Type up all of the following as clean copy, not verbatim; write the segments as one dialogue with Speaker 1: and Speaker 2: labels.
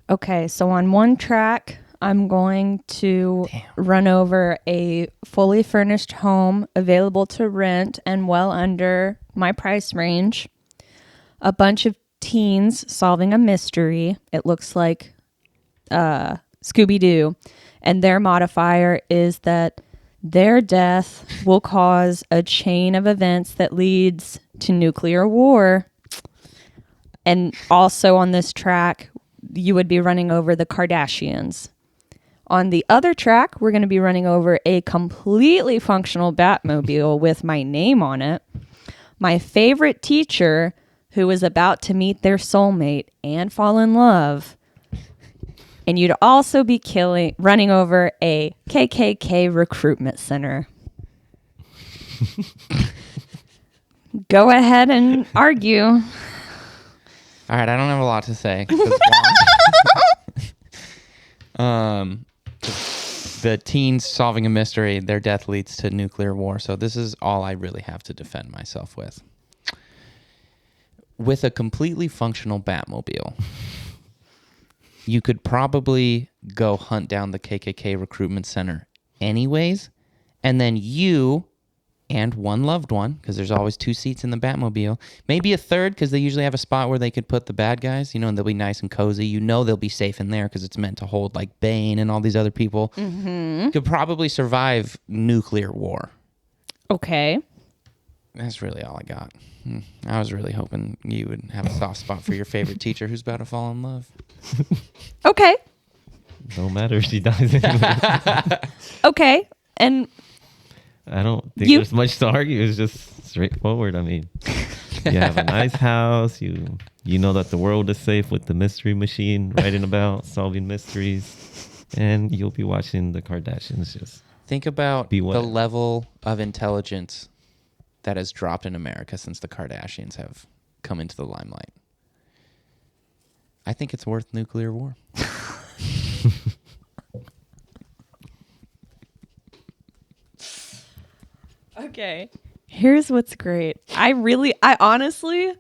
Speaker 1: Okay, so on one track, I'm going to run over a fully furnished home available to rent and well under my price range. A bunch of teens solving a mystery. It looks like Scooby-Doo. And their modifier is that their death will cause a chain of events that leads to nuclear war. And also on this track, you would be running over the Kardashians. On the other track, we're going to be running over a completely functional Batmobile with my name on it. My favorite teacher who is about to meet their soulmate and fall in love. And you'd also be running over a KKK recruitment center. Go ahead and argue.
Speaker 2: All right, I don't have a lot to say. The teens solving a mystery, their death leads to nuclear war. So this is all I really have to defend myself with. With a completely functional Batmobile, you could probably go hunt down the KKK recruitment center anyways, and then you and one loved one, because there's always 2 seats in the Batmobile, maybe a third, because they usually have a spot where they could put the bad guys, and they'll be nice and cozy. They'll be safe in there because it's meant to hold like Bane and all these other people. Mm-hmm. Could probably survive nuclear war.
Speaker 1: Okay.
Speaker 2: That's really all I got. I was really hoping you would have a soft spot for your favorite teacher who's about to fall in love.
Speaker 1: Okay.
Speaker 3: No matter if she dies anyway.
Speaker 1: Okay. And
Speaker 3: I don't think there's much to argue. It's just straightforward. I mean, you have a nice house. You know that the world is safe with the mystery machine writing about solving mysteries. And you'll be watching the Kardashians just
Speaker 2: think about the level of intelligence that has dropped in America since the Kardashians have come into the limelight. I think it's worth nuclear war.
Speaker 1: Okay. Here's what's great. I honestly,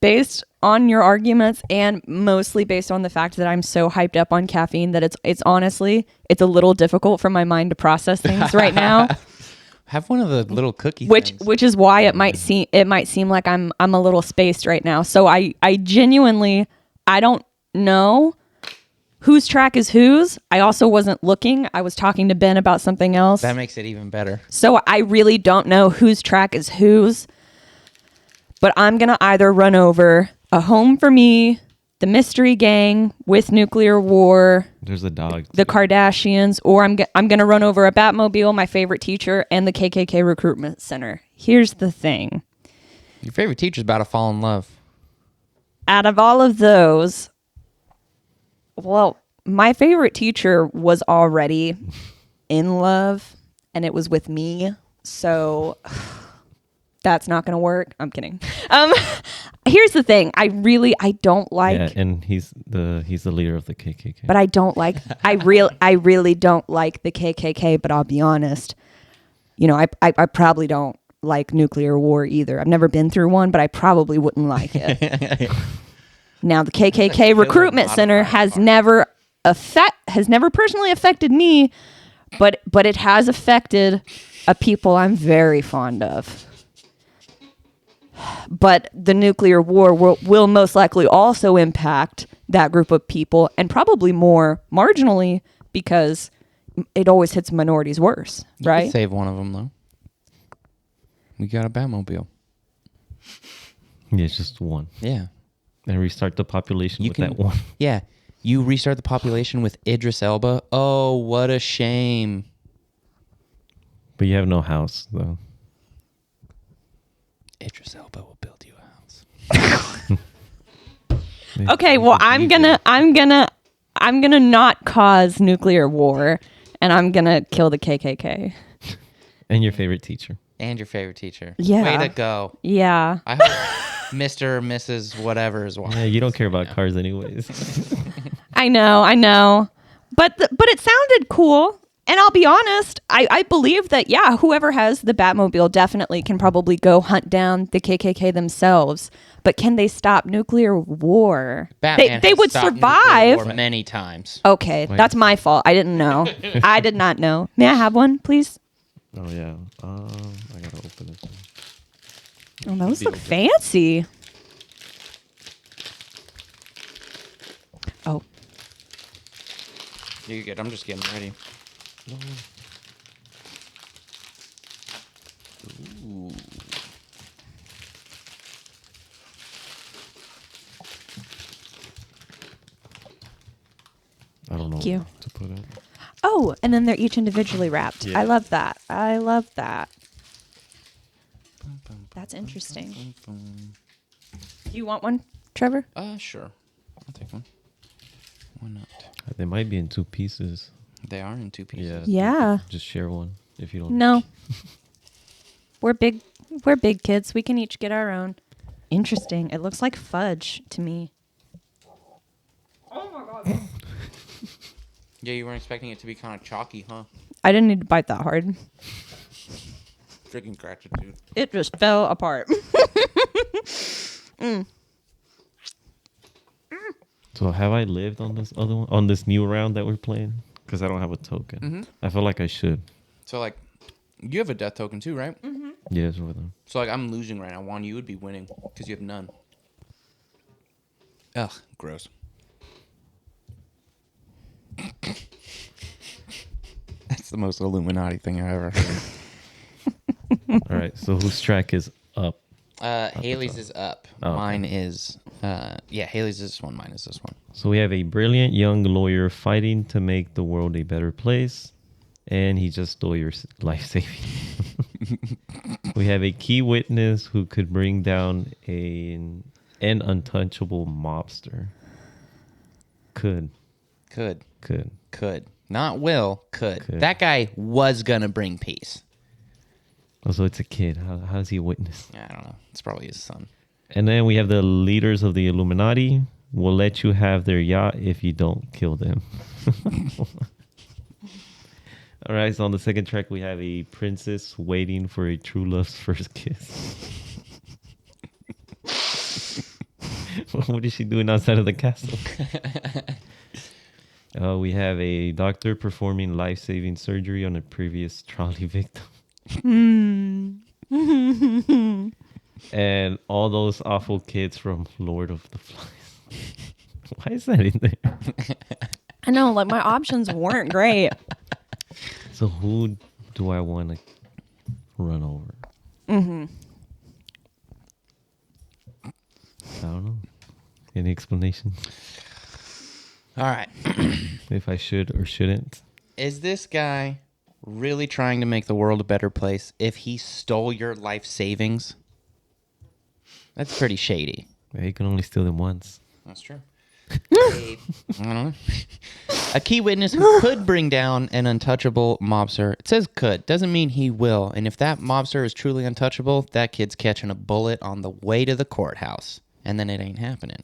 Speaker 1: based on your arguments and mostly based on the fact that I'm so hyped up on caffeine that it's honestly a little difficult for my mind to process things right now.
Speaker 2: Have one of the little cookie
Speaker 1: things. Which is why it might seem like I'm a little spaced right now. So I genuinely I don't know whose track is whose. I also wasn't looking. I was talking to Ben about something else.
Speaker 2: That makes it even better.
Speaker 1: So I really don't know whose track is whose. But I'm going to either run over A Home for Me, The Mystery Gang with Nuclear War.
Speaker 3: There's a dog.
Speaker 1: The Kardashians. Or I'm going to run over a Batmobile, my favorite teacher, and the KKK Recruitment Center. Here's the thing.
Speaker 2: Your favorite teacher's about to fall in love.
Speaker 1: Out of all of those, well, my favorite teacher was already in love, and it was with me. So that's not going to work. I'm kidding. Here's the thing. I don't like.
Speaker 3: Yeah, and he's the leader of the KKK.
Speaker 1: But I don't like. I really don't like the KKK. But I'll be honest. I probably don't like nuclear war either. I've never been through one, but I probably wouldn't like it. Now, the KKK Recruitment Center has never personally affected me, but it has affected a people I'm very fond of. But the nuclear war will most likely also impact that group of people, and probably more marginally, because it always hits minorities worse, right?
Speaker 2: You could save one of them, though. We got a Batmobile.
Speaker 3: Yeah, it's just one.
Speaker 2: Yeah.
Speaker 3: And restart the population that one.
Speaker 2: Yeah. You restart the population with Idris Elba. Oh, what a shame.
Speaker 3: But you have no house, though.
Speaker 2: Idris Elba will build you a house.
Speaker 1: Okay, well, I'm gonna not cause nuclear war, and I'm gonna kill the KKK.
Speaker 3: And your favorite teacher.
Speaker 1: Yeah.
Speaker 2: Way to go.
Speaker 1: Yeah.
Speaker 2: I hope Mr. or Mrs. whatever is watching.
Speaker 3: Yeah, you don't care about cars anyways.
Speaker 1: I know. But it sounded cool. And I'll be honest, I believe that, yeah, whoever has the Batmobile definitely can probably go hunt down the KKK themselves. But can they stop nuclear war?
Speaker 2: Batman
Speaker 1: They
Speaker 2: has
Speaker 1: would
Speaker 2: stopped nuclear
Speaker 1: survive.
Speaker 2: war many times.
Speaker 1: Okay, that's my fault. I didn't know. I did not know. May I have one, please?
Speaker 3: Oh yeah. I gotta open this one.
Speaker 1: Oh, those look fancy. Oh,
Speaker 2: You're good. I'm just getting ready. Ooh.
Speaker 3: I don't know
Speaker 1: Thank you.
Speaker 3: what to put in.
Speaker 1: oh, and then they're each individually wrapped.
Speaker 3: Yeah.
Speaker 1: I love that. I love that. That's interesting. Do you want one, Trevor?
Speaker 2: Sure. I'll take one. Why not?
Speaker 3: They might be in 2 pieces.
Speaker 2: They are in 2 pieces.
Speaker 1: Yeah.
Speaker 3: Just share one if you don't.
Speaker 1: No. We're big kids. We can each get our own. Interesting. It looks like fudge to me. Oh my god.
Speaker 2: Yeah, you weren't expecting it to be kind of chalky, huh?
Speaker 1: I didn't need to bite that hard.
Speaker 2: Freaking gratitude.
Speaker 1: It just fell apart.
Speaker 3: So have I lived on this other one, on this new round that we're playing? Because I don't have a token.
Speaker 2: Mm-hmm.
Speaker 3: I feel like I should.
Speaker 2: So, like, you have a death token too, right?
Speaker 1: Mm-hmm.
Speaker 3: Yes, with them.
Speaker 2: So, like, I'm losing right now. Juan, you would be winning because you have none. Ugh, gross. That's the most Illuminati thing I've ever heard.
Speaker 3: All right. So whose track is up?
Speaker 2: Haley's is up.
Speaker 3: Oh, okay.
Speaker 2: Mine is, Haley's is this one. Mine is this one.
Speaker 3: So we have a brilliant young lawyer fighting to make the world a better place, and he just stole your life saving. We have a key witness who could bring down an untouchable mobster. Could.
Speaker 2: Not will, could.
Speaker 3: Could.
Speaker 2: That guy was gonna bring peace.
Speaker 3: Also, it's a kid. How's he a witness?
Speaker 2: I don't know. It's probably his son.
Speaker 3: And then we have the leaders of the Illuminati. Will let you have their yacht if you don't kill them. All right. So on the second track, we have a princess waiting for a true love's first kiss. What is she doing outside of the castle? We have a doctor performing life-saving surgery on a previous trolley victim. And all those awful kids from Lord of the Flies. Why is that in there?
Speaker 1: I know, like my options weren't great.
Speaker 3: So who do I want to run over?
Speaker 1: Mm-hmm.
Speaker 3: I don't know. Any explanation?
Speaker 2: All right.
Speaker 3: If I should or shouldn't?
Speaker 2: Is this guy really trying to make the world a better place if he stole your life savings? That's pretty shady.
Speaker 3: Yeah, you can only steal them once.
Speaker 2: That's true. I don't know. A key witness who could bring down an untouchable mobster. It says could. Doesn't mean he will. And if that mobster is truly untouchable, that kid's catching a bullet on the way to the courthouse. And then it ain't happening.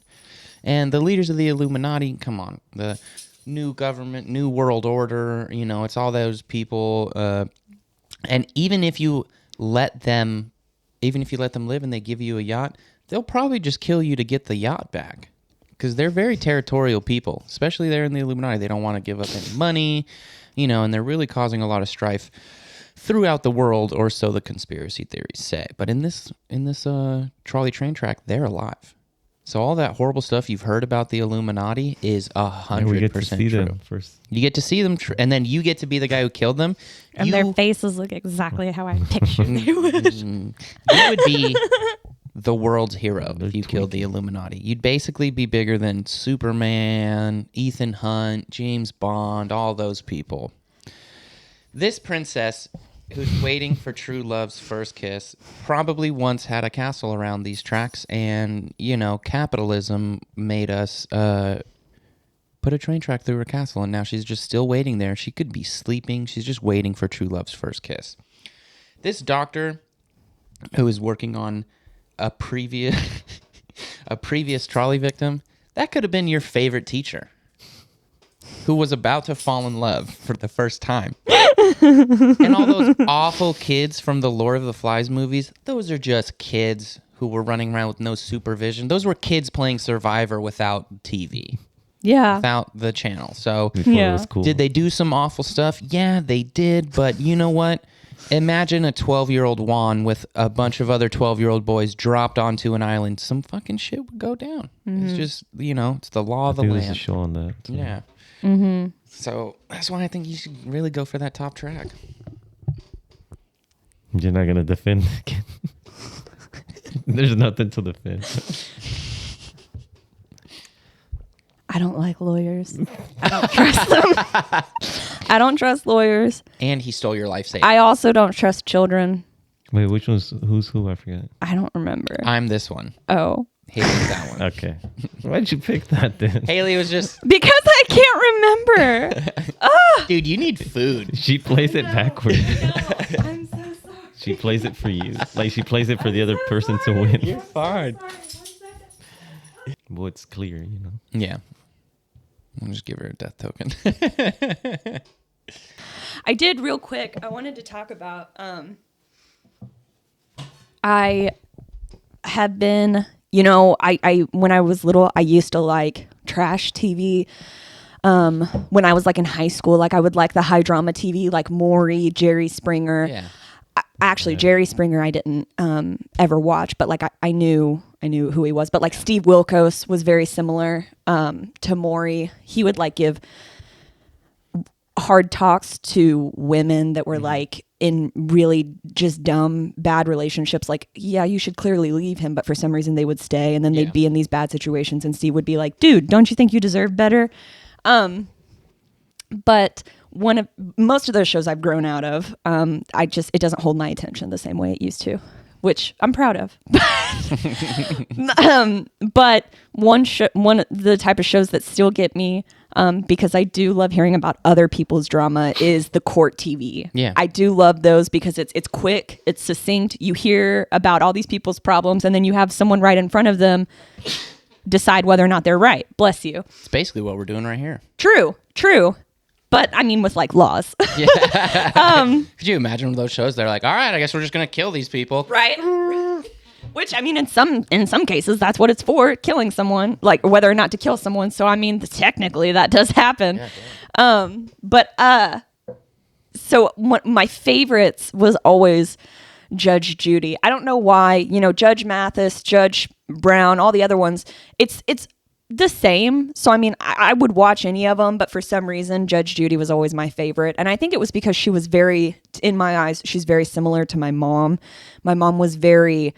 Speaker 2: And the leaders of the Illuminati, come on. The new government, new world order, it's all those people. And even if you let them live and they give you a yacht, they'll probably just kill you to get the yacht back. Because they're very territorial people, especially there in the Illuminati. They don't want to give up any money, and they're really causing a lot of strife throughout the world, or so the conspiracy theories say. But in this trolley train track, they're alive. So all that horrible stuff you've heard about the Illuminati is 100%
Speaker 3: We get to see
Speaker 2: true.
Speaker 3: them first.
Speaker 2: You get to see them, and then you get to be the guy who killed them.
Speaker 1: And their faces look exactly how I pictured they would.
Speaker 2: You would be the world's hero if you killed the Illuminati. You'd basically be bigger than Superman, Ethan Hunt, James Bond, all those people. This princess who's waiting for true love's first kiss probably once had a castle around these tracks, and capitalism made us put a train track through her castle, and now she's just still waiting there. She could be sleeping. She's just waiting for true love's first kiss. This doctor who is working on a previous trolley victim, that could have been your favorite teacher. who was about to fall in love for the first time. And all those awful kids from the Lord of the Flies movies, those are just kids who were running around with no supervision. Those were kids playing Survivor without TV.
Speaker 1: Yeah.
Speaker 2: Without the channel. So
Speaker 3: Before
Speaker 1: Yeah.
Speaker 3: it was cool.
Speaker 2: did they do some awful stuff? Yeah, they did. But you know what? Imagine a 12-year-old Juan with a bunch of other 12-year-old boys dropped onto an island. Some fucking shit would go down. It's just, it's the law of the
Speaker 3: There was a
Speaker 2: land.
Speaker 3: show on that. So.
Speaker 2: Yeah. So that's why I think you should really go for that top track.
Speaker 3: You're not gonna defend again. There's nothing to defend.
Speaker 1: I don't like lawyers. I don't trust them. I don't trust lawyers.
Speaker 2: And he stole your life savings.
Speaker 1: I also don't trust children.
Speaker 3: Wait, which one's who's who? I forget.
Speaker 1: I don't remember.
Speaker 2: I'm this one.
Speaker 1: Oh.
Speaker 2: Haley's that one.
Speaker 3: Okay. Why'd you pick that then?
Speaker 2: Haley was just,
Speaker 1: Because I can't remember.
Speaker 2: dude, you need food.
Speaker 3: She plays it backwards.
Speaker 1: I'm so sorry.
Speaker 3: She plays it for you. Like she plays it for the other person to win.
Speaker 2: Fine.
Speaker 3: Well, it's clear, you know.
Speaker 2: Yeah. I'll just give her a death token.
Speaker 1: I did real quick. I wanted to talk about I have been, I when I was little, I used to like trash TV. When I was like in high school, like I would like the high drama TV, like Maury, Jerry Springer.
Speaker 2: Yeah.
Speaker 1: Actually, Jerry Springer I didn't ever watch, but like I knew who he was. But like Steve Wilkos was very similar to Maury. He would like give hard talks to women that were like in really just dumb, bad relationships. Like, yeah, you should clearly leave him, but for some reason they would stay, and then they'd be in these bad situations, and Steve would be like, dude, don't you think you deserve better? But most of those shows I've grown out of. It doesn't hold my attention the same way it used to, which I'm proud of. But one of the type of shows that still get me, because I do love hearing about other people's drama, is the court TV.
Speaker 2: Yeah.
Speaker 1: I do love those because it's quick, it's succinct. You hear about all these people's problems, and then you have someone right in front of them decide whether or not they're right. Bless you.
Speaker 2: It's basically what we're doing right here.
Speaker 1: True. But I mean, with like laws.
Speaker 2: Could you imagine those shows? They're like, all right, I guess we're just going to kill these people.
Speaker 1: Right. Which, I mean, in some cases, that's what it's for, killing someone, like whether or not to kill someone. So, I mean, technically that does happen. Yeah, so my favorites was always Judge Judy. I don't know why, Judge Mathis, Judge Brown, all the other ones, it's the same. So, I mean, I would watch any of them, but for some reason, Judge Judy was always my favorite. And I think it was because she was in my eyes, she's very similar to my mom. My mom was very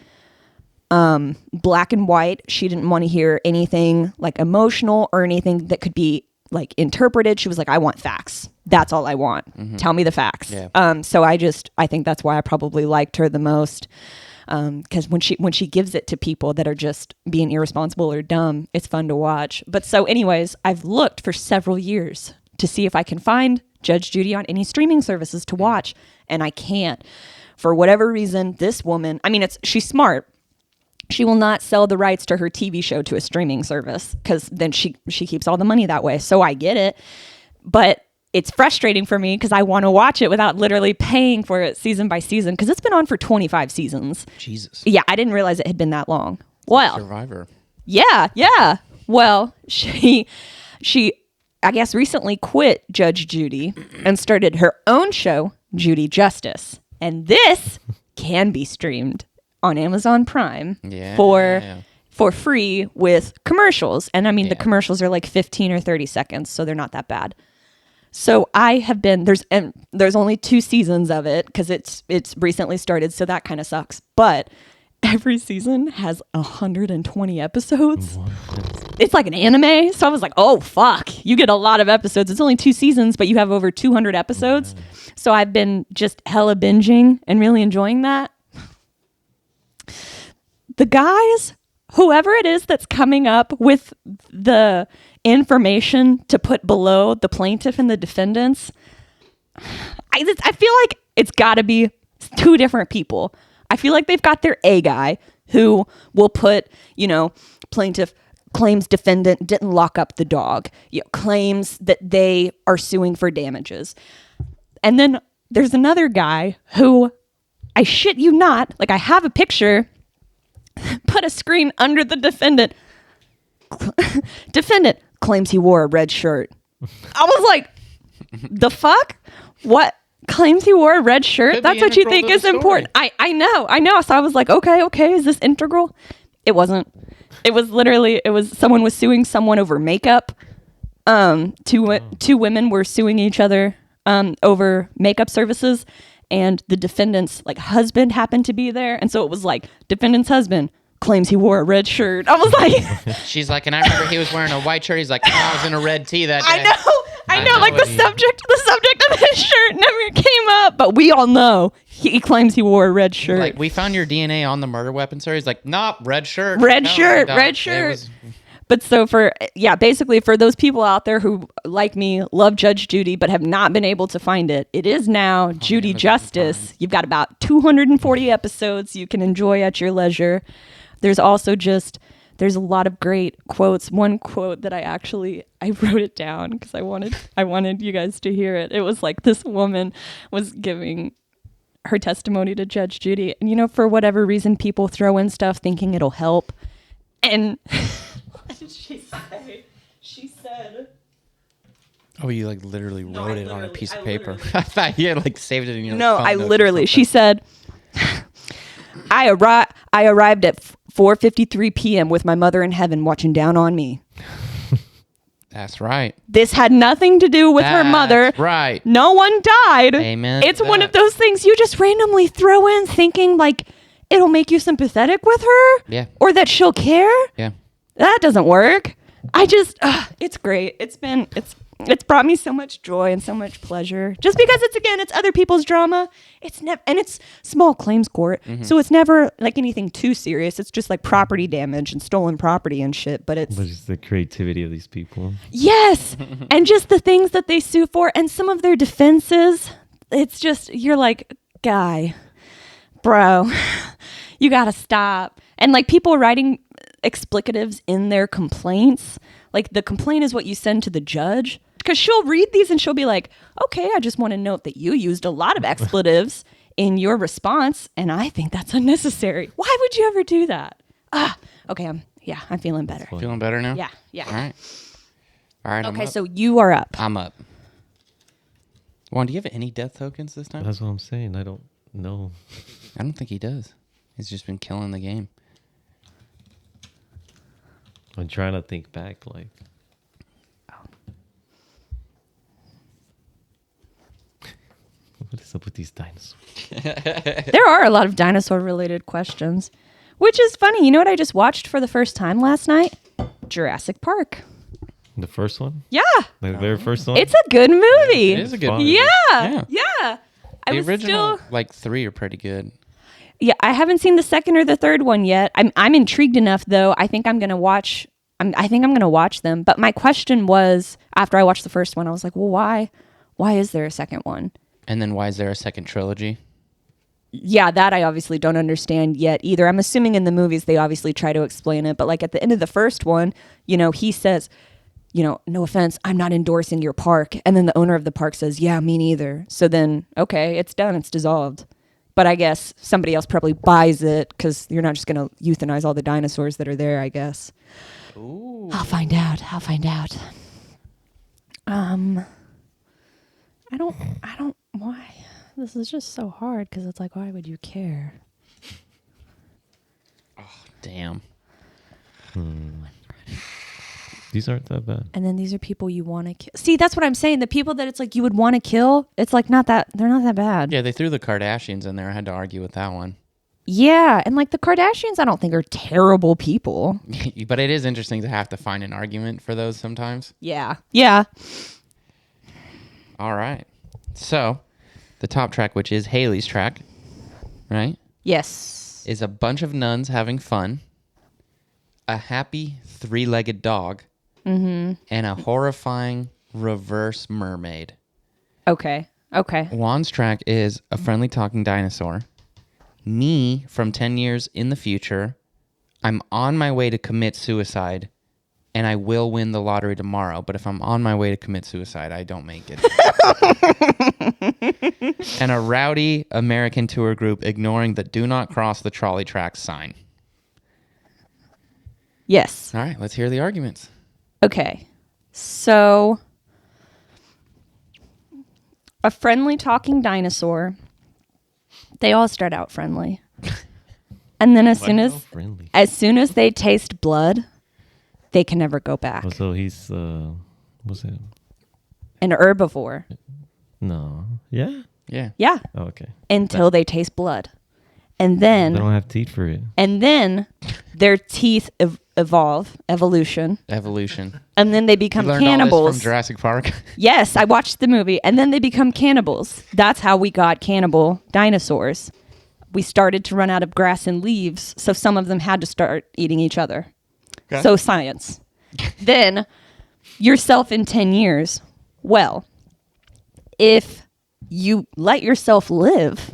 Speaker 1: black and white. She didn't want to hear anything like emotional or anything that could be like interpreted. She was like, I want facts. That's all I want. Mm-hmm. Tell me the facts. Yeah. So I think that's why I probably liked her the most. Because when she gives it to people that are just being irresponsible or dumb, it's fun to watch. But so anyways, I've looked for several years to see if I can find Judge Judy on any streaming services to watch, and I can't. For whatever reason, this woman, I mean, she's smart. She will not sell the rights to her TV show to a streaming service because then she keeps all the money that way. So I get it. But it's frustrating for me because I want to watch it without literally paying for it season by season because it's been on for 25 seasons.
Speaker 2: Jesus.
Speaker 1: Yeah, I didn't realize it had been that long. Well,
Speaker 2: Survivor.
Speaker 1: Yeah. Well, she I guess recently quit Judge Judy and started her own show, Judy Justice. And this can be streamed on Amazon Prime for free with commercials. And I mean, the commercials are like 15 or 30 seconds, so they're not that bad. So I have been, there's only 2 seasons of it because it's recently started, so that kind of sucks. But every season has 120 episodes. It's like an anime. So I was like, oh, fuck. You get a lot of episodes. It's only 2 seasons, but you have over 200 episodes. So I've been just hella binging and really enjoying that. The guys, whoever it is that's coming up with the information to put below the plaintiff and the defendants, I feel like it's got to be 2 different people. I feel like they've got their A guy who will put, plaintiff claims defendant didn't lock up the dog, claims that they are suing for damages. And then there's another guy who, I shit you not, like I have a picture, put a screen under the defendant. Defendant claims he wore a red shirt. I was like, the fuck? What? Claims he wore a red shirt?
Speaker 2: Could be
Speaker 1: That's what you think
Speaker 2: integral to
Speaker 1: is
Speaker 2: the
Speaker 1: important. I know. So I was like, okay, is this integral? It wasn't. It was literally, someone was suing someone over makeup. Two women were suing each other over makeup services, and the defendant's like husband happened to be there, and so it was like defendant's husband claims he wore a red shirt. I was like,
Speaker 2: She's like, and I remember he was wearing a white shirt. He's like, oh, I was in a red tee that day.
Speaker 1: I know. Like the subject of his shirt never came up, but we all know he claims he wore a red shirt.
Speaker 2: Like, we found your DNA on the murder weapon, sir. He's like, nope, red shirt.
Speaker 1: Red
Speaker 2: No,
Speaker 1: shirt.
Speaker 2: no,
Speaker 1: Red
Speaker 2: it
Speaker 1: shirt.
Speaker 2: was-
Speaker 1: But so basically for those people out there who, like me, love Judge Judy but have not been able to find it, it is now Judy
Speaker 2: Amazon
Speaker 1: Justice.
Speaker 2: Prime.
Speaker 1: You've got about 240 episodes you can enjoy at your leisure. There's also there's a lot of great quotes. One quote that I wrote it down because I wanted you guys to hear it. It was like this woman was giving her testimony to Judge Judy, and for whatever reason people throw in stuff thinking it'll help. And what did she say? She said,
Speaker 2: Oh, you like literally
Speaker 1: No,
Speaker 2: wrote
Speaker 1: I
Speaker 2: it on a
Speaker 1: literally-
Speaker 2: piece
Speaker 1: I
Speaker 2: of paper.
Speaker 1: literally-
Speaker 2: I thought you had like saved it in your
Speaker 1: no,
Speaker 2: phone
Speaker 1: I
Speaker 2: notes or
Speaker 1: literally, she
Speaker 2: something.
Speaker 1: said, I arrived at 4:53 p.m. with my mother in heaven watching down on me.
Speaker 2: That's right.
Speaker 1: This had nothing to do with her mother.
Speaker 2: That's right.
Speaker 1: No one died.
Speaker 2: Amen
Speaker 1: It's
Speaker 2: to
Speaker 1: one
Speaker 2: that.
Speaker 1: of those things you just randomly throw in thinking like it'll make you sympathetic with her.
Speaker 2: Yeah.
Speaker 1: Or that she'll care.
Speaker 2: Yeah.
Speaker 1: That doesn't work. It's great. It's brought me so much joy and so much pleasure. Just because it's other people's drama. It's never, and it's small claims court.
Speaker 2: Mm-hmm.
Speaker 1: So it's never like anything too serious. It's just like property damage and stolen property and shit. But it's
Speaker 3: But just the creativity of these people.
Speaker 1: yes, and just the things that they sue for and some of their defenses. It's just you're like, guy, bro, you gotta stop. And like people writing explicatives in their complaints. Like the complaint is what you send to the judge. Because she'll read these and she'll be like, okay, I just want to note that you used a lot of expletives in your response, and I think that's unnecessary. Why would you ever do that? Okay, I'm feeling better.
Speaker 2: Feeling better now?
Speaker 1: Yeah.
Speaker 2: All right. All right.
Speaker 1: Okay,
Speaker 2: I'm up.
Speaker 1: so you are up.
Speaker 2: I'm up. Juan, do you have any death tokens this time?
Speaker 3: That's what I'm saying. I don't know.
Speaker 2: I don't think he does. He's just been killing the game.
Speaker 3: I'm trying to think back. Like, what is up with these dinosaurs?
Speaker 1: There are a lot of dinosaur-related questions, which is funny. You know what I just watched for the first time last night? Jurassic Park.
Speaker 3: The first one?
Speaker 1: Yeah,
Speaker 3: The very first one?
Speaker 1: it's a good movie.
Speaker 2: It is a good
Speaker 3: fun.
Speaker 2: movie.
Speaker 1: Yeah. I
Speaker 2: The
Speaker 1: was
Speaker 2: original,
Speaker 1: still.
Speaker 2: like 3 are pretty good.
Speaker 1: Yeah, I haven't seen the second or the third one yet. I'm intrigued enough though. I think I'm gonna watch. I think I'm gonna watch them. But my question was, after I watched the first one, I was like, well, why? Why is there a second one?
Speaker 2: And then why is there a second trilogy?
Speaker 1: Yeah, that I obviously don't understand yet either. I'm assuming in the movies they obviously try to explain it, but like at the end of the first one, he says, no offense, I'm not endorsing your park. And then the owner of the park says, yeah, me neither. So then, okay, it's done. It's dissolved. But I guess somebody else probably buys it because you're not just going to euthanize all the dinosaurs that are there, I guess.
Speaker 2: Ooh.
Speaker 1: I'll find out. I don't, why? This is just so hard because it's like, why would you care?
Speaker 2: Damn.
Speaker 3: These aren't that bad.
Speaker 1: And then these are people you want to kill. See, that's what I'm saying. The people that it's like you would want to kill, it's like they're not that bad.
Speaker 2: Yeah, they threw the Kardashians in there. I had to argue with that one.
Speaker 1: Yeah, and like the Kardashians, I don't think are terrible people.
Speaker 2: But it is interesting to have to find an argument for those sometimes.
Speaker 1: Yeah.
Speaker 2: All right. So, the top track, which is Haley's track, right,
Speaker 1: Yes.
Speaker 2: is a bunch of nuns having fun, a happy 3-legged dog, and a horrifying reverse mermaid.
Speaker 1: Okay.
Speaker 2: Juan's track is a friendly talking dinosaur, me from 10 years in the future, I'm on my way to commit suicide, and I will win the lottery tomorrow, but if I'm on my way to commit suicide, I don't make it. And a rowdy American tour group ignoring the do not cross the trolley tracks sign.
Speaker 1: Yes.
Speaker 2: All right, let's hear the arguments.
Speaker 1: Okay. So, a friendly talking dinosaur. They all start out friendly. And then as soon as they taste blood, they can never go back.
Speaker 3: Oh, so he's what's it?
Speaker 1: An herbivore.
Speaker 3: No. Yeah.
Speaker 2: Yeah.
Speaker 1: Yeah.
Speaker 3: Oh, okay.
Speaker 1: Until they taste blood. And
Speaker 3: They
Speaker 1: then
Speaker 3: don't have teeth for it.
Speaker 1: their teeth evolution. And then they become
Speaker 2: You learned
Speaker 1: cannibals.
Speaker 2: all this from Jurassic Park?
Speaker 1: Yes, I watched the movie. And then they become cannibals. That's how we got cannibal dinosaurs. We started to run out of grass and leaves, so some of them had to start eating each other.
Speaker 2: Okay.
Speaker 1: So science. Then yourself in 10 years. Well, if you let yourself live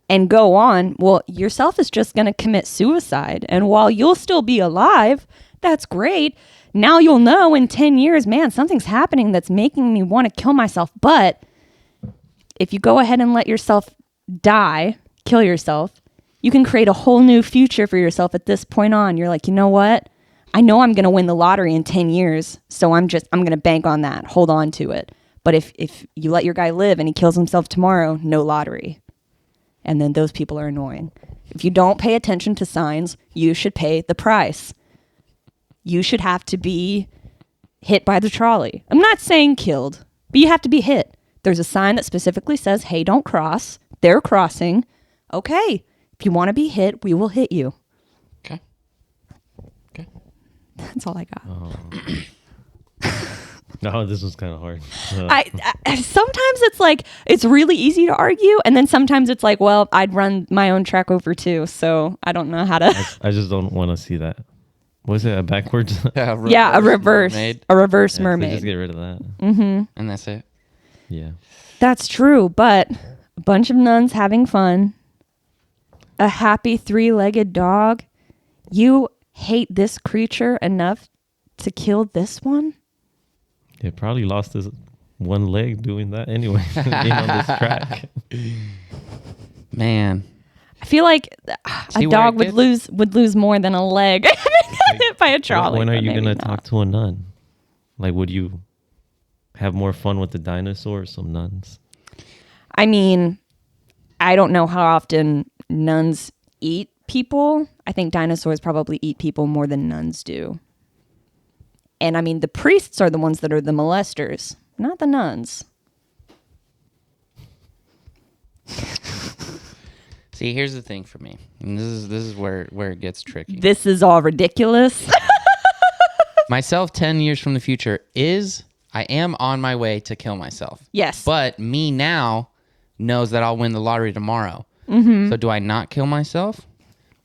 Speaker 1: and go on, well, yourself is just going to commit suicide. And while you'll still be alive, that's great. Now you'll know in 10 years, man, something's happening that's making me want to kill myself. But if you go ahead and let yourself die, kill yourself, you can create a whole new future for yourself at this point on. You're like, you know what? I know I'm going to win the lottery in 10 years. So I'm going to bank on that. Hold on to it. But if you let your guy live and he kills himself tomorrow, no lottery. And then those people are annoying. If you don't pay attention to signs, you should pay the price. You should have to be hit by the trolley. I'm not saying killed, but you have to be hit. There's a sign that specifically says, hey, don't cross. They're crossing. Okay. If you want to be hit, we will hit you.
Speaker 2: Okay.
Speaker 1: That's all I got.
Speaker 3: No, this was kind of hard.
Speaker 1: I sometimes it's like it's really easy to argue, and then sometimes it's like, well, I'd run my own track over too, so I don't know how to.
Speaker 3: I just don't want to see that. Was it a backwards?
Speaker 1: A reverse
Speaker 2: mermaid.
Speaker 1: a reverse
Speaker 3: So
Speaker 1: mermaid.
Speaker 3: just get rid of that.
Speaker 2: And that's it.
Speaker 3: Yeah.
Speaker 1: That's true, but a bunch of nuns having fun, a happy 3-legged dog. You hate this creature enough to kill this one?
Speaker 3: It probably lost his one leg doing that anyway, being on this track.
Speaker 2: Man.
Speaker 1: I feel like
Speaker 2: See
Speaker 1: a
Speaker 2: where
Speaker 1: dog
Speaker 2: it
Speaker 1: would lose more than a leg hit by a trolley.
Speaker 3: When are
Speaker 1: but
Speaker 3: you
Speaker 1: maybe
Speaker 3: going to
Speaker 1: not.
Speaker 3: talk to a nun? Like, would you have more fun with the dinosaur or some nuns?
Speaker 1: I mean, I don't know how often nuns eat people. I think dinosaurs probably eat people more than nuns do. And I mean, the priests are the ones that are the molesters, not the nuns.
Speaker 2: See, here's the thing for me. And this is where it gets tricky.
Speaker 1: This is all ridiculous.
Speaker 2: Myself 10 years from the future I am on my way to kill myself.
Speaker 1: Yes.
Speaker 2: But me now knows that I'll win the lottery tomorrow. So do I not kill myself?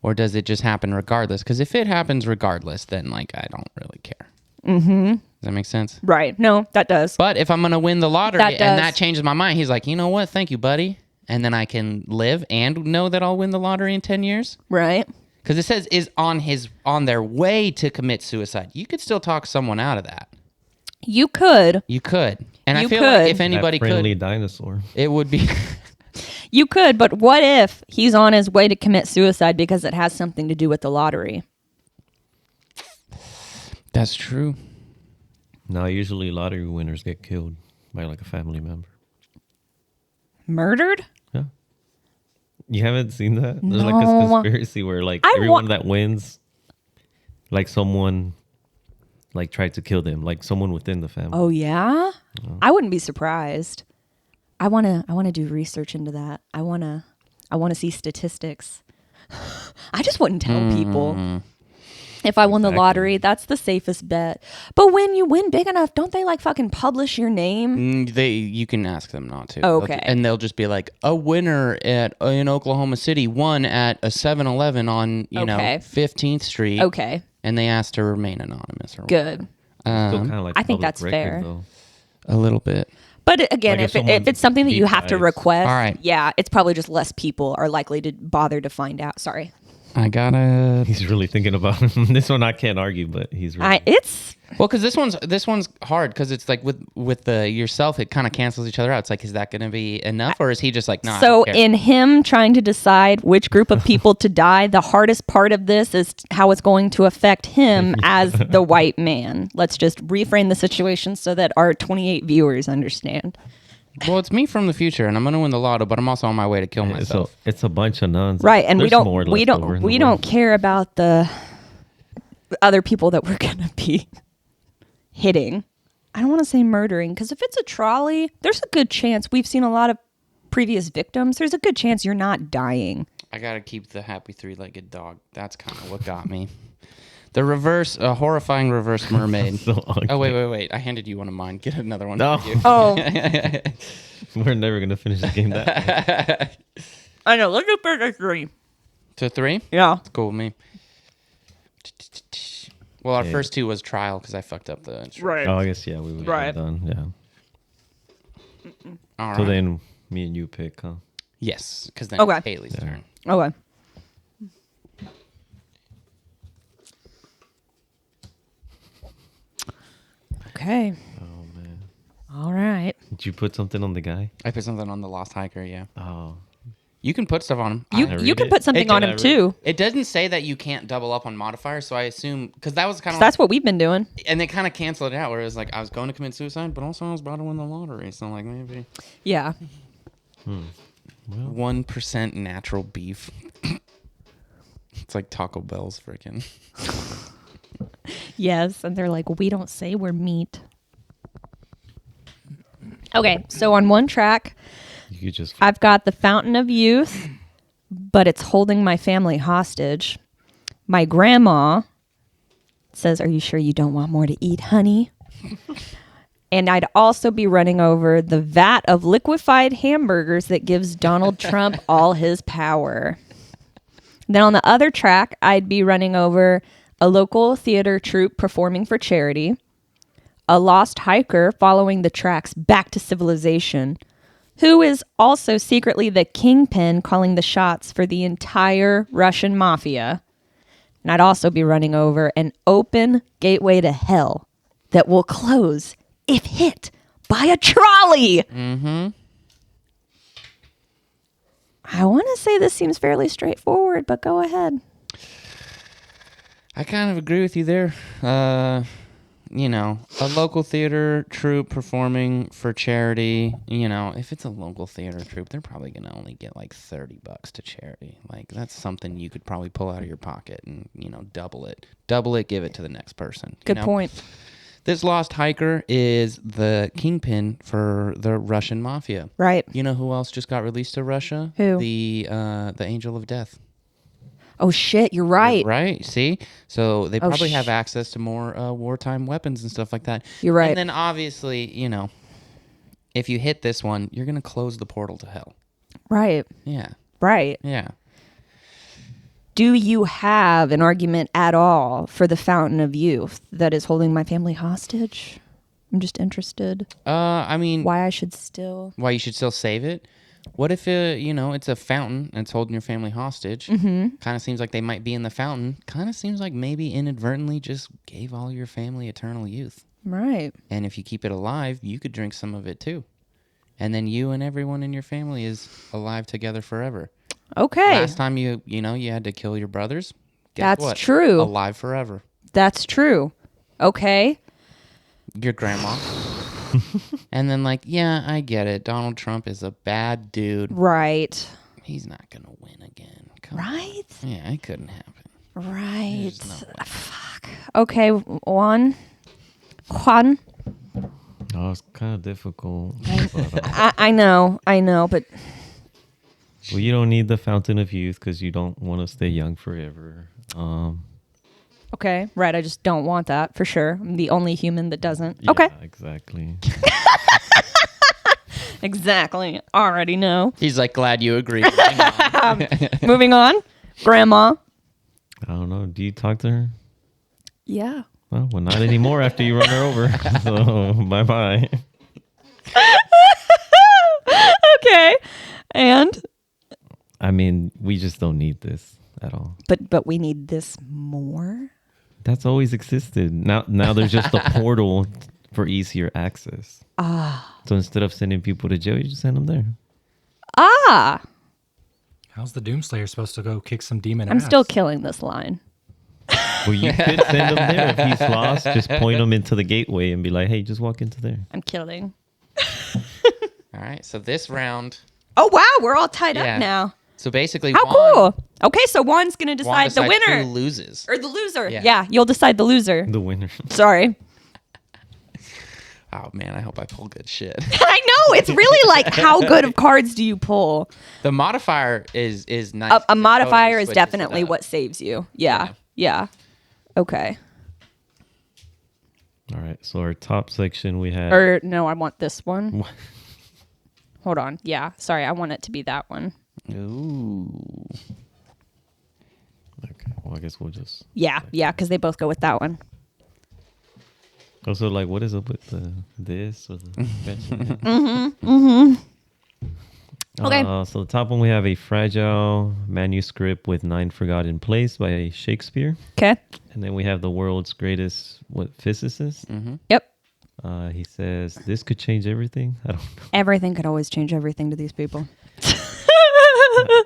Speaker 2: Or does it just happen regardless? Because if it happens regardless, then like I don't really care. Does that make sense?
Speaker 1: Right. No, that does.
Speaker 2: But if I'm going to win the lottery
Speaker 1: That does.
Speaker 2: and that changes my mind, he's like, you know what? Thank you, buddy. And then I can live and know that I'll win the lottery in 10 years.
Speaker 1: Right.
Speaker 2: Because it says is on their way to commit suicide. You could still talk someone out of that.
Speaker 1: You could.
Speaker 2: You could. And
Speaker 1: You
Speaker 2: I feel
Speaker 1: could.
Speaker 2: like if anybody
Speaker 3: that friendly
Speaker 2: could,
Speaker 3: dinosaur.
Speaker 2: it would be...
Speaker 1: You could, but what if he's on his way to commit suicide because it has something to do with the lottery?
Speaker 2: That's true.
Speaker 3: No, usually lottery winners get killed by like a family member.
Speaker 1: Murdered?
Speaker 3: Yeah. You haven't seen that? There's like this
Speaker 1: No.
Speaker 3: conspiracy where like everyone that wins, like someone like tried to kill them, like someone within the family.
Speaker 1: Oh yeah? I wouldn't be surprised. I want to do research into that. I want to see statistics. I just wouldn't tell people. If I won the lottery, that's the safest bet. But when you win big enough, don't they like fucking publish your name?
Speaker 2: You can ask them not to.
Speaker 1: Okay.
Speaker 2: And they'll just be like, a winner in Oklahoma City won at a 7-Eleven on, you know, 15th Street.
Speaker 1: Okay.
Speaker 2: And they asked to remain anonymous. Or
Speaker 1: Good.
Speaker 3: Still kinda like
Speaker 1: I think
Speaker 3: public
Speaker 1: that's
Speaker 3: record,
Speaker 1: fair.
Speaker 3: though.
Speaker 2: A little bit.
Speaker 1: But again,
Speaker 3: Like if
Speaker 1: if it's something that you have to
Speaker 3: dies.
Speaker 1: request,
Speaker 2: All right.
Speaker 1: yeah, it's probably just less people are likely to bother to find out. Sorry.
Speaker 2: I gotta.
Speaker 3: He's really thinking about this one. I can't argue, but he's really.
Speaker 2: Well, because this one's hard because it's like with the yourself, it kind of cancels each other out. It's like, is that going to be enough, or is he just like, no?
Speaker 1: So in him trying to decide which group of people to die, the hardest part of this is how it's going to affect him as the white man. Let's just reframe the situation so that our 28 viewers understand.
Speaker 2: Well, it's me from the future, and I'm going to win the lotto, but I'm also on my way to kill myself.
Speaker 3: So it's a bunch of nuns,
Speaker 1: right? And
Speaker 3: There's
Speaker 1: we don't care about the other people that we're going to be hitting. I don't want to say murdering, because if it's a trolley, there's a good chance we've seen a lot of previous victims. There's a good chance you're not dying.
Speaker 2: I got to keep the happy three-legged dog. That's kind of what got me. The horrifying reverse mermaid.
Speaker 3: So
Speaker 2: oh, wait. I handed you one of mine. Get another one.
Speaker 3: No.
Speaker 2: For you.
Speaker 1: Oh.
Speaker 3: We're never going to finish the game that way.
Speaker 1: I know. Let's go to 3.
Speaker 2: To 3?
Speaker 1: Yeah.
Speaker 2: It's cool with me. Well, our first 2 was trial because I fucked up the instruction.
Speaker 1: Right.
Speaker 3: Oh, I guess, yeah, we would have done, yeah.
Speaker 2: All right.
Speaker 3: So then me and you pick, huh?
Speaker 2: Yes, because then
Speaker 1: Okay.
Speaker 2: it's Haley's turn.
Speaker 1: Okay. Okay.
Speaker 3: Oh, man.
Speaker 1: All right.
Speaker 3: Did you put something on the guy?
Speaker 2: I put something on the Lost Hiker, yeah.
Speaker 3: Oh.
Speaker 2: You can put stuff on him.
Speaker 1: You
Speaker 3: read
Speaker 1: can
Speaker 3: it?
Speaker 1: put something on him too.
Speaker 2: It doesn't say that you can't double up on modifiers, so I assume because that was kind of
Speaker 1: That's what we've been doing.
Speaker 2: and they kind of canceled it out where it was like I was going to commit suicide, but also I was about to win the lottery, so like maybe
Speaker 1: Yeah.
Speaker 2: 1% natural beef. It's like Taco Bell's freaking.
Speaker 1: Yes, and they're like, we don't say we're meat. Okay, so on one track,
Speaker 3: You could just.
Speaker 1: I've got the Fountain of Youth, but it's holding my family hostage. My grandma says, "Are you sure you don't want more to eat, honey?" And I'd also be running over the vat of liquefied hamburgers that gives Donald Trump all his power. Then on the other track, I'd be running over a local theater troupe performing for charity, a lost hiker following the tracks back to civilization, who is also secretly the kingpin calling the shots for the entire Russian mafia. And I'd also be running over an open gateway to hell that will close if hit by a trolley.
Speaker 2: Mm-hmm.
Speaker 1: I want to say this seems fairly straightforward, but go ahead.
Speaker 2: I kind of agree with you there. You know, a local theater troupe performing for charity, you know, if it's a local theater troupe, they're probably going to only get like $30 to charity. Like, that's something you could probably pull out of your pocket and, you know, double it, give it to the next person.
Speaker 1: Good
Speaker 2: you know?
Speaker 1: point.
Speaker 2: This lost hiker is the kingpin for the Russian mafia.
Speaker 1: Right.
Speaker 2: You know who else just got released to Russia?
Speaker 1: Who?
Speaker 2: The Angel of Death.
Speaker 1: Oh, shit, you're right.
Speaker 2: Right, see? So they
Speaker 1: Oh,
Speaker 2: probably have access to more wartime weapons and stuff like that.
Speaker 1: You're right.
Speaker 2: And then obviously, you know, if you hit this one, you're going to close the portal to hell.
Speaker 1: Right.
Speaker 2: Yeah.
Speaker 1: Right.
Speaker 2: Yeah.
Speaker 1: Do you have an argument at all for the Fountain of Youth that is holding my family hostage? I'm just interested.
Speaker 2: I mean,
Speaker 1: Why I should still...
Speaker 2: why you should still save it? What if, you know, it's a fountain and it's holding your family hostage?
Speaker 1: Mm-hmm.
Speaker 2: Kind of seems like they might be in the fountain. Kind of seems like maybe inadvertently just gave all your family eternal youth.
Speaker 1: Right.
Speaker 2: And if you keep it alive, you could drink some of it too. And then you and everyone in your family is alive together forever.
Speaker 1: Okay.
Speaker 2: Last time you had to kill your brothers. Guess
Speaker 1: That's
Speaker 2: what?
Speaker 1: true.
Speaker 2: Alive forever.
Speaker 1: That's true. Okay.
Speaker 2: Your grandma. And then like, yeah, I get it. Donald Trump is a bad dude.
Speaker 1: Right.
Speaker 2: He's not going to win again. Come on.
Speaker 1: Right?
Speaker 2: Yeah, it couldn't happen.
Speaker 1: Right.
Speaker 2: There's no way.
Speaker 1: Fuck. Okay, Juan.
Speaker 3: Oh, it's kind of difficult. But,
Speaker 1: I know, but
Speaker 3: well, you don't need the Fountain of Youth because you don't want to stay young forever.
Speaker 1: okay, right. I just don't want that for sure. I'm the only human that doesn't.
Speaker 3: Yeah,
Speaker 1: Okay.
Speaker 3: exactly.
Speaker 1: Exactly. Already know.
Speaker 2: He's like, glad you agree.
Speaker 1: Moving on. Grandma.
Speaker 3: I don't know. Do you talk to her?
Speaker 1: Yeah.
Speaker 3: Well, not anymore after you run her over. So, bye-bye.
Speaker 1: Okay. And
Speaker 3: I mean, we just don't need this. at all.
Speaker 1: But we need this more.
Speaker 3: That's always existed. Now there's just a portal for easier access. So instead of sending people to jail, you just send them there.
Speaker 4: How's the Doomslayer supposed to go kick some demon
Speaker 1: I'm
Speaker 4: ass?
Speaker 1: still killing this line.
Speaker 3: Well, you could send him there if he's lost. Just point him into the gateway and be like, "Hey, just walk into there."
Speaker 1: I'm kidding.
Speaker 2: All right. So this round.
Speaker 1: Oh wow, we're all tied
Speaker 2: Yeah.
Speaker 1: up now.
Speaker 2: So basically,
Speaker 1: How cool. Okay, so Juan's gonna
Speaker 2: Juan
Speaker 1: decide the
Speaker 2: decides
Speaker 1: winner
Speaker 2: who loses.
Speaker 1: or the loser.
Speaker 2: Yeah.
Speaker 1: Yeah, you'll decide the loser.
Speaker 3: The winner.
Speaker 1: Sorry.
Speaker 2: Oh man, I hope I pull good shit.
Speaker 1: I know, it's really like how good of cards do you pull?
Speaker 2: The modifier is nice.
Speaker 1: A
Speaker 2: It
Speaker 1: modifier
Speaker 2: totally
Speaker 1: is
Speaker 2: switches
Speaker 1: definitely
Speaker 2: it up.
Speaker 1: what saves you. Yeah. Okay.
Speaker 3: All right. So our top section we have.
Speaker 1: Or no, I want this one. Hold on. Yeah. Sorry, I want it to be that one.
Speaker 2: Ooh.
Speaker 3: Okay. Well, I guess we'll just.
Speaker 1: Yeah, because they both go with that one.
Speaker 3: Also, like, what is up with this or the?
Speaker 1: Okay.
Speaker 3: So the top one we have a fragile manuscript with 9 forgotten plays by Shakespeare,
Speaker 1: Okay.
Speaker 3: and then we have the world's greatest physicist.
Speaker 1: Yep.
Speaker 3: He says this could change everything. I don't know.
Speaker 1: Everything could always change everything to these people.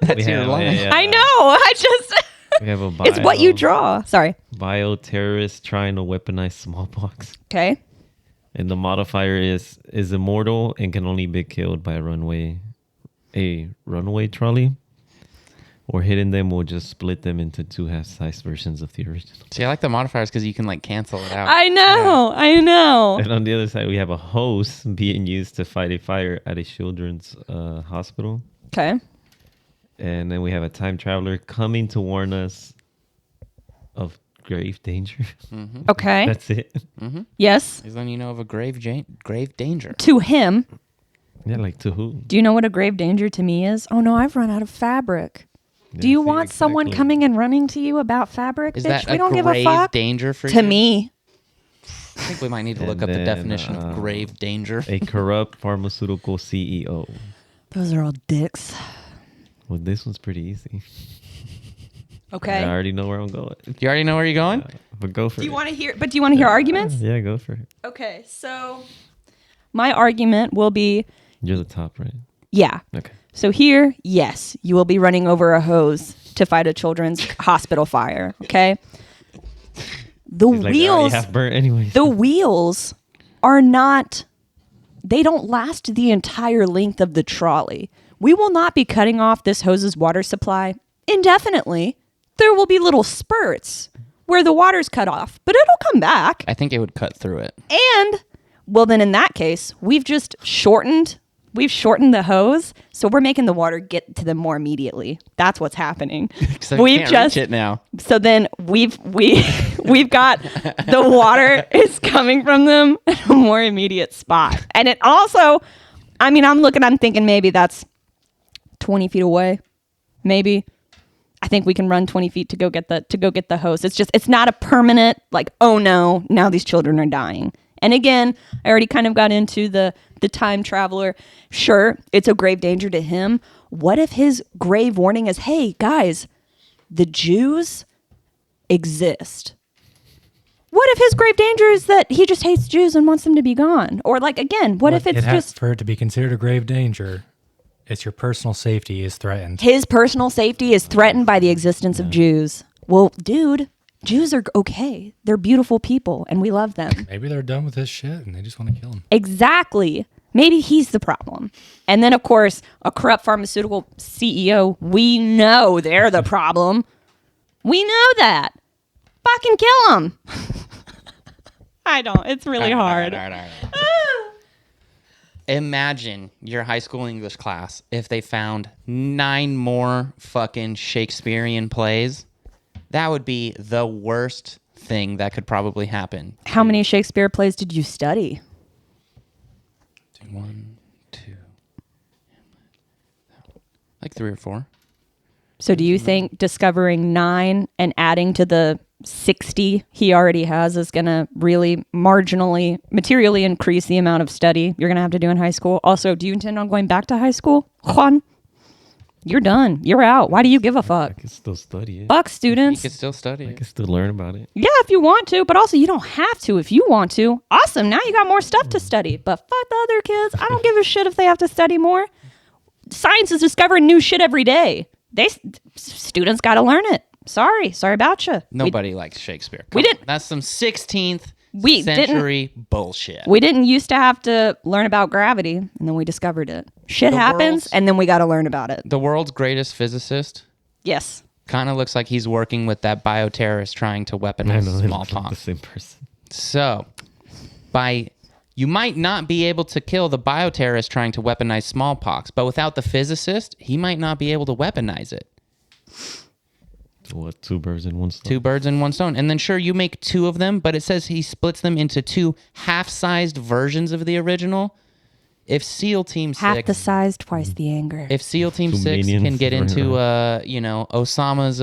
Speaker 2: That's your line.
Speaker 1: I know. I just.
Speaker 3: We have a
Speaker 1: It's what you draw. Sorry.
Speaker 3: bioterrorist trying to weaponize smallpox,
Speaker 1: Okay.
Speaker 3: and the modifier is immortal and can only be killed by a runaway trolley, or hitting them will just split them into 2 half-sized versions of the original.
Speaker 2: See, I like the modifiers because you can like cancel it out.
Speaker 1: I know.
Speaker 3: And on the other side, we have a hose being used to fight a fire at a children's hospital.
Speaker 1: Okay.
Speaker 3: And then we have a time traveler coming to warn us of grave danger.
Speaker 1: Okay.
Speaker 3: That's it.
Speaker 1: Yes.
Speaker 2: Because then you know of a grave danger.
Speaker 1: To him.
Speaker 3: Yeah, like to who?
Speaker 1: Do you know what a grave danger to me is? Oh no, I've run out of fabric. Do you
Speaker 3: see,
Speaker 1: want someone
Speaker 3: exactly.
Speaker 1: coming and running to you about fabric?
Speaker 2: Is
Speaker 1: Bitch,
Speaker 2: that
Speaker 1: we
Speaker 2: a
Speaker 1: don't give a
Speaker 2: grave
Speaker 1: fuck.
Speaker 2: danger for
Speaker 1: To
Speaker 2: you?
Speaker 1: me.
Speaker 2: I think we might need to look
Speaker 3: And
Speaker 2: up the
Speaker 3: then,
Speaker 2: definition of grave danger.
Speaker 3: A corrupt pharmaceutical CEO.
Speaker 1: Those are all dicks.
Speaker 3: Well, this one's pretty easy.
Speaker 1: Okay.
Speaker 3: I already know where I'm going.
Speaker 2: You already know where you're going?
Speaker 3: But go for
Speaker 1: Do
Speaker 3: it.
Speaker 1: you want to hear? But do you want to hear arguments?
Speaker 3: Yeah, go for it.
Speaker 1: Okay, so my argument will be,
Speaker 3: You're the top, right?
Speaker 1: yeah.
Speaker 3: Okay.
Speaker 1: So here, yes, you will be running over a hose to fight a children's hospital fire. Okay. The
Speaker 3: He's like, they're already
Speaker 1: wheels,
Speaker 3: half burnt anyways.
Speaker 1: the wheels are not. They don't last the entire length of the trolley. We will not be cutting off this hose's water supply indefinitely. There will be little spurts where the water's cut off, but it'll come back.
Speaker 2: I think it would cut through it.
Speaker 1: And well, then in that case, we've shortened the hose, so we're making the water get to them more immediately. That's what's happening.
Speaker 2: So you can't reach it now.
Speaker 1: So then we've got the water is coming from them at a more immediate spot. And it also, I mean, I'm thinking maybe that's 20 feet away. Maybe. I think we can run 20 feet to go get the hose. It's not a permanent, like, oh no, now these children are dying. And again, I already kind of got into the time traveler. Sure, it's a grave danger to him. What if his grave warning is, hey, guys, the Jews exist? What if his grave danger is that he just hates Jews and wants them to be gone? Or like, again, what if it's just...
Speaker 4: For it to be considered a grave danger, it's your personal safety is threatened.
Speaker 1: His personal safety is threatened by the existence of Jews. Well, dude, Jews are okay. They're beautiful people and we love them.
Speaker 4: Maybe they're done with this shit and they just want to kill him.
Speaker 1: Exactly. Maybe he's the problem. And then, of course, a corrupt pharmaceutical CEO, we know they're the problem. We know that. Fucking kill him. I don't. It's really hard.
Speaker 2: All right. Imagine your high school English class if they found 9 more fucking Shakespearean plays. That would be the worst thing that could probably happen.
Speaker 1: How many Shakespeare plays did you study?
Speaker 2: 1, 2, like 3 or 4.
Speaker 1: So do you think discovering 9 and adding to the 60 he already has is going to really materially increase the amount of study you're going to have to do in high school? Also, do you intend on going back to high school, Juan? You're done. You're out. Why do you give a
Speaker 3: I
Speaker 1: fuck?
Speaker 3: can still study it.
Speaker 1: Fuck
Speaker 2: You
Speaker 1: students.
Speaker 2: could still study
Speaker 3: I
Speaker 2: it.
Speaker 3: can still learn about it.
Speaker 1: Yeah, if you want to, but also you don't have to if you want to. Awesome. Now you got more stuff to study. But fuck the other kids. I don't give a shit if they have to study more. Science is discovering new shit every day. Students got to learn it. Sorry about you.
Speaker 2: Nobody likes Shakespeare.
Speaker 1: we
Speaker 2: Come on.
Speaker 1: didn't-
Speaker 2: That's some 16th
Speaker 1: We
Speaker 2: century bullshit.
Speaker 1: We didn't used to have to learn about gravity, and then we discovered it. Shit
Speaker 2: The
Speaker 1: happens,
Speaker 2: world's-
Speaker 1: and then we got to learn about it.
Speaker 2: The world's greatest physicist
Speaker 1: Yes.
Speaker 2: kind of looks like he's working with that bioterrorist trying to
Speaker 3: I
Speaker 2: weaponize
Speaker 3: know they look like the
Speaker 2: smallpox.
Speaker 3: same person.
Speaker 2: So, you might not be able to kill the bioterrorist trying to weaponize smallpox, but without the physicist, he might not be able to weaponize it.
Speaker 3: So what? 2 birds in one stone.
Speaker 2: 2 birds in one stone. And then sure, you make 2 of them, but it says he splits them into 2 half-sized versions of the original. If SEAL Team 6...
Speaker 1: Half the size, twice the anger.
Speaker 2: If SEAL Team
Speaker 3: 2
Speaker 2: 6
Speaker 3: minions
Speaker 2: can get
Speaker 3: running
Speaker 2: into,
Speaker 3: around.
Speaker 2: Osama's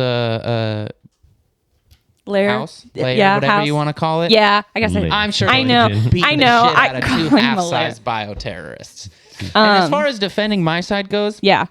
Speaker 1: Lair.
Speaker 2: house, layer, whatever
Speaker 1: house.
Speaker 2: you want to call it.
Speaker 1: Yeah, I guess
Speaker 3: Lair.
Speaker 2: I'm sure
Speaker 1: I know.
Speaker 2: he'll beat
Speaker 1: I
Speaker 2: the
Speaker 1: know.
Speaker 2: shit out of
Speaker 1: I
Speaker 2: 2
Speaker 1: call him a lair.
Speaker 2: half-sized bioterrorists. And as far as defending my side goes,
Speaker 1: Yeah.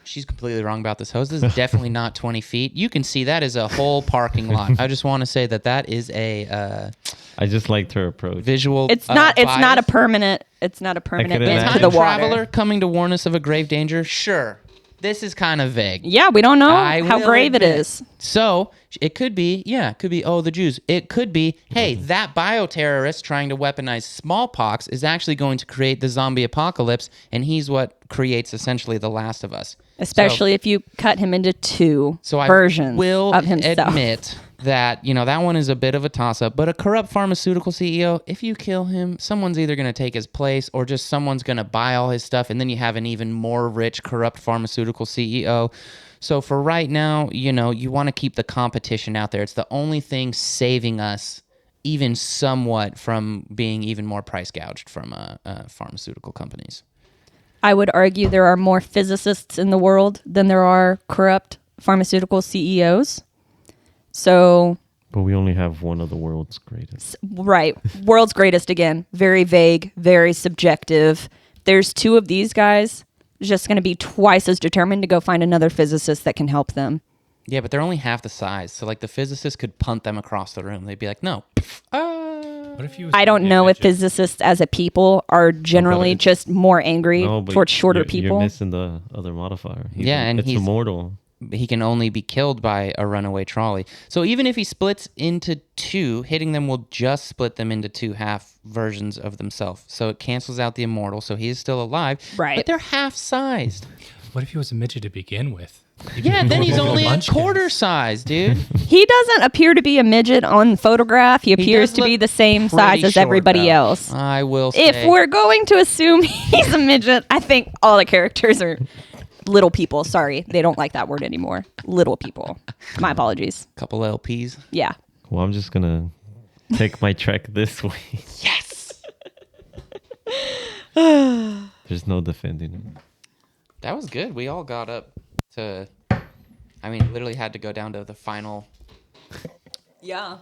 Speaker 2: she's completely wrong about this hose. This is definitely not 20 feet. You can see that is a whole parking lot. I just want to say that is a
Speaker 3: I just liked her approach.
Speaker 2: visual.
Speaker 1: It's not a
Speaker 2: bias.
Speaker 1: permanent. It's not a permanent
Speaker 3: could
Speaker 1: bend
Speaker 3: imagine.
Speaker 1: to
Speaker 2: Time
Speaker 1: the water.
Speaker 2: traveler coming to warn us of a grave danger. Sure, this is kind of vague.
Speaker 1: Yeah, we don't know
Speaker 2: I
Speaker 1: how
Speaker 2: will
Speaker 1: grave it
Speaker 2: admit.
Speaker 1: is.
Speaker 2: So it could be, it could be, the Jews. It could be, hey, that bioterrorist trying to weaponize smallpox is actually going to create the zombie apocalypse, and he's what creates essentially The Last of Us.
Speaker 1: Especially if you cut him into 2
Speaker 2: So I
Speaker 1: versions
Speaker 2: will
Speaker 1: of himself.
Speaker 2: admit that, that one is a bit of a toss-up, but a corrupt pharmaceutical CEO, if you kill him, someone's either going to take his place or just someone's going to buy all his stuff, and then you have an even more rich, corrupt pharmaceutical CEO. So for right now, you want to keep the competition out there. It's the only thing saving us even somewhat from being even more price gouged from pharmaceutical companies.
Speaker 1: I would argue there are more physicists in the world than there are corrupt pharmaceutical CEOs. So,
Speaker 3: But we only have one of the world's greatest.
Speaker 1: right. World's greatest again. Very vague, very subjective. There's 2 of these guys just going to be twice as determined to go find another physicist that can help them.
Speaker 2: Yeah, but they're only half the size. So, the physicist could punt them across the room. They'd be like, no.
Speaker 4: What if he was
Speaker 1: I don't know if
Speaker 4: midget?
Speaker 1: physicists as a people are generally
Speaker 3: it's-
Speaker 1: just more angry
Speaker 3: But
Speaker 1: towards shorter
Speaker 3: you're
Speaker 1: people.
Speaker 3: missing the other modifier.
Speaker 2: And
Speaker 3: it's
Speaker 2: he's
Speaker 3: immortal.
Speaker 2: He can only be killed by a runaway trolley. So even if he splits into 2, hitting them will just split them into 2 half versions of themselves. So it cancels out the immortal, so he is still alive.
Speaker 1: Right.
Speaker 2: But they're half-sized.
Speaker 4: What if he was a midget to begin with?
Speaker 2: Yeah, then he's only a
Speaker 4: Munchkins.
Speaker 2: quarter size, dude.
Speaker 1: He doesn't appear to be a midget on photograph. He appears
Speaker 2: does
Speaker 1: to be
Speaker 2: look
Speaker 1: the same
Speaker 2: pretty
Speaker 1: size as
Speaker 2: short,
Speaker 1: everybody
Speaker 2: though.
Speaker 1: else.
Speaker 2: I will say.
Speaker 1: If we're going to assume he's a midget, I think all the characters are little people. Sorry, they don't like that word anymore. Little people. My apologies.
Speaker 2: Couple LPs.
Speaker 1: Yeah.
Speaker 3: Well, I'm just gonna take my trek this way.
Speaker 2: Yes!
Speaker 3: There's no defending him.
Speaker 2: That was good. We all got up to... literally had to go down to the final...
Speaker 1: Yeah.